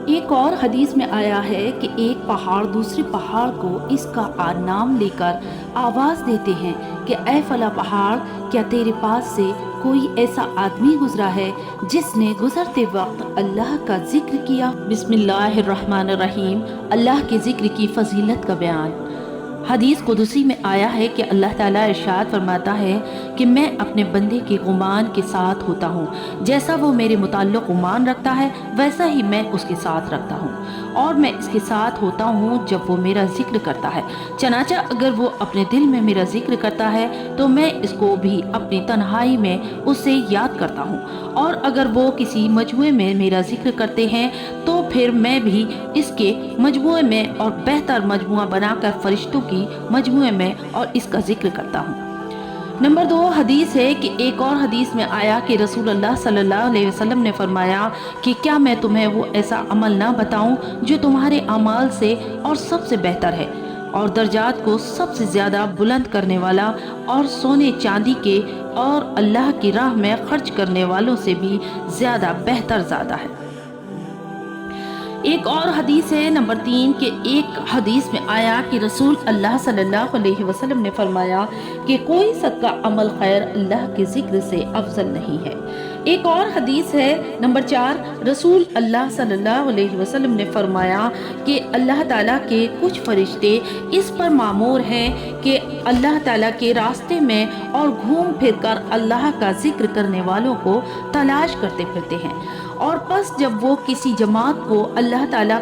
ایک اور حدیث میں آیا ہے کہ ایک پہاڑ دوسرے پہاڑ کو اس کا نام لے کر آواز دیتے ہیں کہ اے فلاں پہاڑ، کیا تیرے پاس سے کوئی ایسا آدمی گزرا ہے جس نے گزرتے وقت اللہ کا ذکر کیا؟ بسم اللہ الرحمن الرحیم۔ اللہ کے ذکر کی فضیلت کا بیان۔ حدیث قدسی میں آیا ہے کہ اللہ تعالیٰ ارشاد فرماتا ہے کہ میں اپنے بندے کے گمان کے ساتھ ہوتا ہوں، جیسا وہ میرے متعلق گمان رکھتا ہے ویسا ہی میں اس کے ساتھ رکھتا ہوں، اور میں اس کے ساتھ ہوتا ہوں جب وہ میرا ذکر کرتا ہے۔ چنانچہ اگر وہ اپنے دل میں میرا ذکر کرتا ہے تو میں اس کو بھی اپنی تنہائی میں اس سے یاد کرتا ہوں، اور اگر وہ کسی مجموعے میں میرا ذکر کرتے ہیں تو پھر میں بھی اس کے مجموعے میں اور بہتر مجموعہ بنا کر فرشتوں کی مجموعے میں اور اس کا ذکر کرتا ہوں۔ نمبر 2 حدیث ہے کہ ایک اور حدیث میں آیا کہ رسول اللہ صلی اللہ علیہ وسلم نے فرمایا کہ کیا میں تمہیں وہ ایسا عمل نہ بتاؤں جو تمہارے اعمال سے اور سب سے بہتر ہے، اور درجات کو سب سے زیادہ بلند کرنے والا، اور سونے چاندی کے اور اللہ کی راہ میں خرچ کرنے والوں سے بھی زیادہ بہتر زیادہ ہے۔ ایک اور حدیث ہے نمبر 3 کہ ایک حدیث میں آیا کہ رسول اللہ صلی اللہ علیہ وسلم نے فرمایا کہ کوئی صدقہ عمل خیر اللہ کے ذکر سے افضل نہیں ہے۔ ایک اور حدیث ہے نمبر 4، رسول اللہ صلی اللہ علیہ وسلم نے فرمایا کہ اللہ تعالیٰ کے کچھ فرشتے اس پر مامور ہیں کہ اللہ تعالیٰ کے راستے میں اور گھوم پھر کر اللہ کا ذکر کرنے والوں کو تلاش کرتے پھرتے ہیں، اور پس جب وہ کسی جماعت کو اللہ تعالیٰ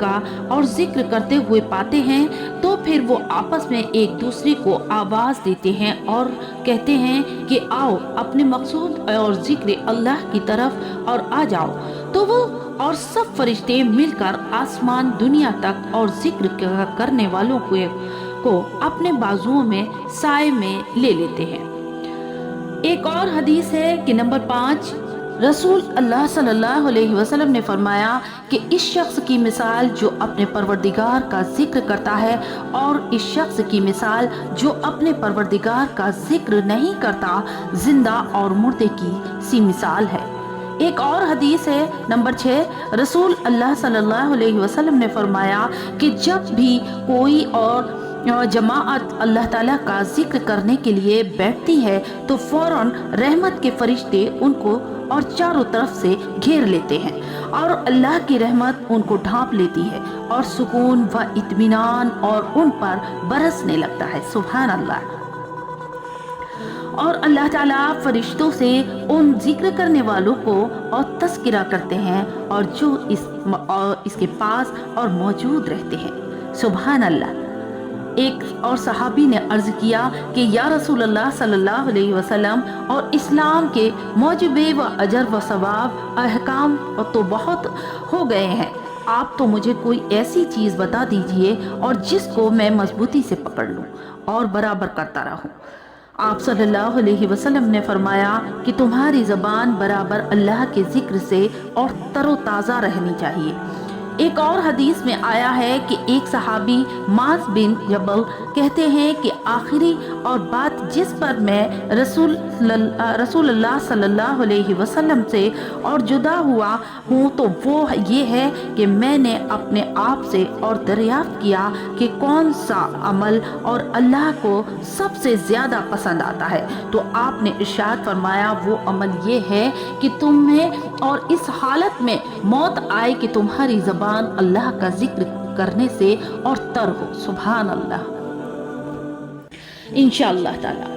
کا اور ذکر کرتے ہوئے پاتے ہیں تو پھر وہ آپس میں ایک دوسرے کو آواز دیتے ہیں اور کہتے ہیں کہ آؤ اپنے مقصود اور ذکر اللہ کی طرف اور آ جاؤ، تو وہ اور سب فرشتے مل کر آسمان دنیا تک اور ذکر کرنے والوں کو اپنے بازوؤں میں سائے میں لے لیتے ہیں۔ ایک اور حدیث ہے کہ نمبر 5، رسول اللہ صلی اللہ علیہ وسلم نے فرمایا کہ اس شخص کی مثال جو اپنے پروردگار کا ذکر کرتا ہے اور اس شخص کی مثال جو اپنے پروردگار کا ذکر نہیں کرتا زندہ اور مردے کی سی مثال ہے۔ ایک اور حدیث ہے نمبر 6، رسول اللہ صلی اللہ علیہ وسلم نے فرمایا کہ جب بھی کوئی اور جماعت اللہ تعالیٰ کا ذکر کرنے کے لیے بیٹھتی ہے تو فوراً رحمت کے فرشتے ان کو اور چاروں طرف سے گھیر لیتے ہیں، اور اللہ کی رحمت ان کو ڈھانپ لیتی ہے اور سکون و اطمینان اور ان پر برسنے لگتا ہے۔ سبحان اللہ۔ اور اللہ تعالیٰ فرشتوں سے ان ذکر کرنے والوں کو اور تذکرہ کرتے ہیں اور جو اس کے پاس اور موجود رہتے ہیں۔ سبحان اللہ۔ ایک اور صحابی نے عرض کیا کہ یا رسول اللہ صلی اللہ علیہ وسلم، اور اسلام کے موجب و اجر و ثواب احکام تو بہت ہو گئے ہیں، آپ تو مجھے کوئی ایسی چیز بتا دیجئے اور جس کو میں مضبوطی سے پکڑ لوں اور برابر کرتا رہوں۔ آپ صلی اللہ علیہ وسلم نے فرمایا کہ تمہاری زبان برابر اللہ کے ذکر سے اور تر و تازہ رہنی چاہیے۔ ایک اور حدیث میں آیا ہے کہ ایک صحابی معاذ بن جبل کہتے ہیں کہ آخری اور بات جس پر میں رسول اللہ صلی اللہ علیہ وسلم سے اور جدا ہوا ہوں تو وہ یہ ہے کہ میں نے اپنے آپ سے اور دریافت کیا کہ کون سا عمل اور اللہ کو سب سے زیادہ پسند آتا ہے، تو آپ نے ارشاد فرمایا وہ عمل یہ ہے کہ تمہیں اور اس حالت میں موت آئے کہ تمہاری زبان اللہ کا ذکر کرنے سے اور تر ہو۔ سبحان اللہ۔ انشاءاللہ تعالی۔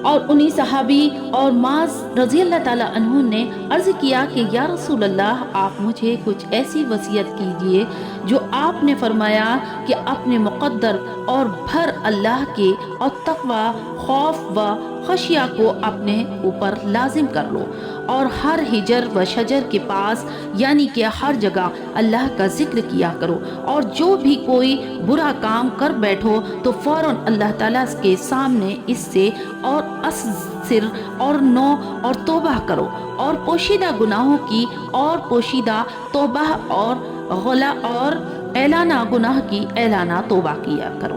اور انہی صحابی اور معاذ رضی اللہ تعالیٰ عنہ نے عرض کیا کہ یا رسول اللہ، آپ مجھے کچھ ایسی وصیت کیجئے جو آپ نے فرمایا کہ اپنے مقدر اور بھر اللہ کے اور تقوی، خوف و خشیہ کو اپنے اوپر لازم کر لو، اور ہر ہجر و شجر کے پاس یعنی کہ ہر جگہ اللہ کا ذکر کیا کرو، اور جو بھی کوئی برا کام کر بیٹھو تو فوراً اللہ تعالیٰ کے سامنے اس سے اور سر اور نو اور توبہ کرو، اور پوشیدہ گناہوں کی اور پوشیدہ توبہ اور غلا اور اعلانہ گناہ کی اعلانہ توبہ کیا کرو۔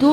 2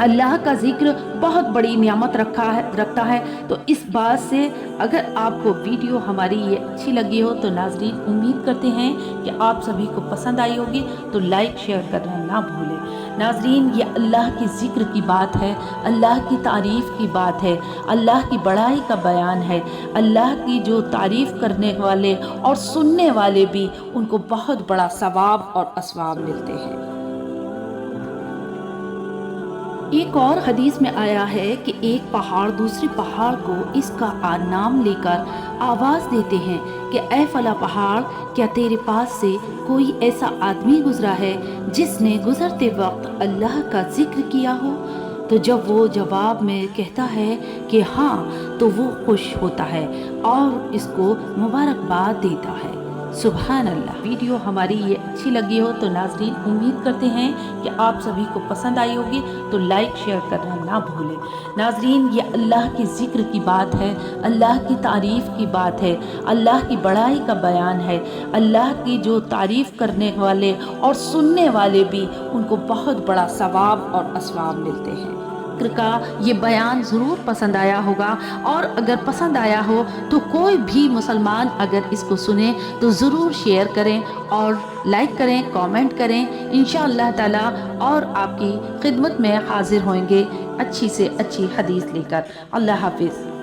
اللہ کا ذکر بہت بڑی نعمت رکھتا ہے۔ تو اس بات سے اگر آپ کو ویڈیو ہماری یہ اچھی لگی ہو تو ناظرین امید کرتے ہیں کہ آپ سبھی کو پسند آئی ہوگی، تو لائک شیئر کرنا نہ بھولیں۔ ناظرین یہ اللہ کی ذکر کی بات ہے، اللہ کی تعریف کی بات ہے، اللہ کی بڑائی کا بیان ہے۔ اللہ کی جو تعریف کرنے والے اور سننے والے بھی ان کو بہت بڑا ثواب اور اسواب ملتے ہیں۔ ایک اور حدیث میں آیا ہے کہ ایک پہاڑ دوسرے پہاڑ کو اس کا نام لے کر آواز دیتے ہیں کہ اے فلاں پہاڑ، کیا تیرے پاس سے کوئی ایسا آدمی گزرا ہے جس نے گزرتے وقت اللہ کا ذکر کیا ہو؟ تو جب وہ جواب میں کہتا ہے کہ ہاں، تو وہ خوش ہوتا ہے اور اس کو مبارکباد دیتا ہے۔ سبحان اللہ۔ ویڈیو ہماری یہ اچھی لگی ہو تو ناظرین امید کرتے ہیں کہ آپ سبھی کو پسند آئی ہوگی، تو لائک شیئر کرنا نہ بھولیں۔ ناظرین یہ اللہ کی ذکر کی بات ہے، اللہ کی تعریف کی بات ہے، اللہ کی بڑائی کا بیان ہے۔ اللہ کی جو تعریف کرنے والے اور سننے والے بھی ان کو بہت بڑا ثواب اور اسواب ملتے ہیں۔ کا یہ بیان ضرور پسند آیا ہوگا، اور اگر پسند آیا ہو تو کوئی بھی مسلمان اگر اس کو سنے تو ضرور شیئر کریں اور لائک کریں، کامنٹ کریں انشاءاللہ تعالی، اور آپ کی خدمت میں حاضر ہوئیں گے اچھی سے اچھی حدیث لے کر۔ اللہ حافظ۔